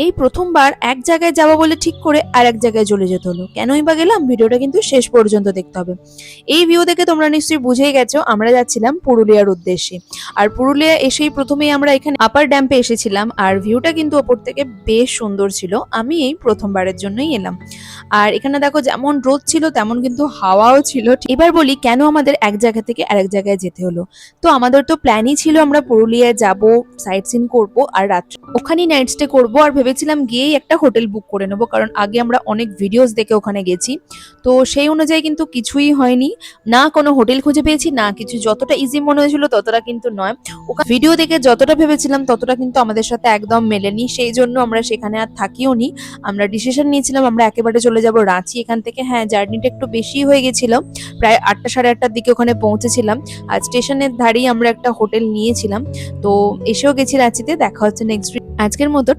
এই প্রথমবার এক জায়গায় যাবো বলে ঠিক করে আর এক জায়গায় চলে যেতে হলো। কেনই বা গেলাম, ভিডিওটা কিন্তু শেষ পর্যন্ত দেখতে হবে। এই ভিউ দেখে তোমরা নিশ্চয়ই বুঝেই গেছো আমরা যাচ্ছিলাম পুরুলিয়ার উদ্দেশ্যে। আর পুরুলিয়া এসেই প্রথমেই আমরা এখানে আপার ড্যাম্পে এসেছিলাম, আর ভিউটা কিন্তু ওপর থেকে বেশ সুন্দর ছিল। আমি এই প্রথমবারের জন্যই এলাম। আর এখানে দেখো যেমন রোদ ছিল তেমন কিন্তু হাওয়াও ছিল। এবার বলি কেন আমাদের এক জায়গা থেকে আরেক জায়গায় যেতে হলো। তো আমাদের তো প্ল্যানই ছিল আমরা পুরুলিয়ায় যাব, সাইট সিন করবো আর রাত্রে ওখানেই নাইট স্টে করবো। আর ভেবেছিলাম গিয়েই একটা হোটেল বুক করে নেবো, কারণ আগে আমরা অনেক ভিডিওস দেখে ওখানে গেছি। তো সেই অনুযায়ী কিন্তু কিছুই হয়নি, না কোনো হোটেল খুঁজে পেয়েছি না কিছু। যতটা ইজি মনে হয়েছিল ততটা কিন্তু নয়। ওখানে ভিডিও দেখে যতটা ভেবেছিলাম ততটা কিন্তু আমাদের সাথে একদম মেলেনি, সেই জন্য আমরা সেখানে আর থাকিও নি। আমরা ডিসিশন নিয়েছিলাম আমরা একেবারে চলে যাব রাঁচি এখান থেকে। হ্যাঁ, জার্নিটা একটু বেশি হয়ে গেছিল, প্রায় 8টা সাড়ে 8টার দিকে ওখানে পৌঁছেছিলাম। আর স্টেশনের ধারেই আমরা একটা হোটেল নিয়েছিলাম। তো এসেও গেছি রাঁচিতে। দেখা হচ্ছে নেক্সট। আজকের মতো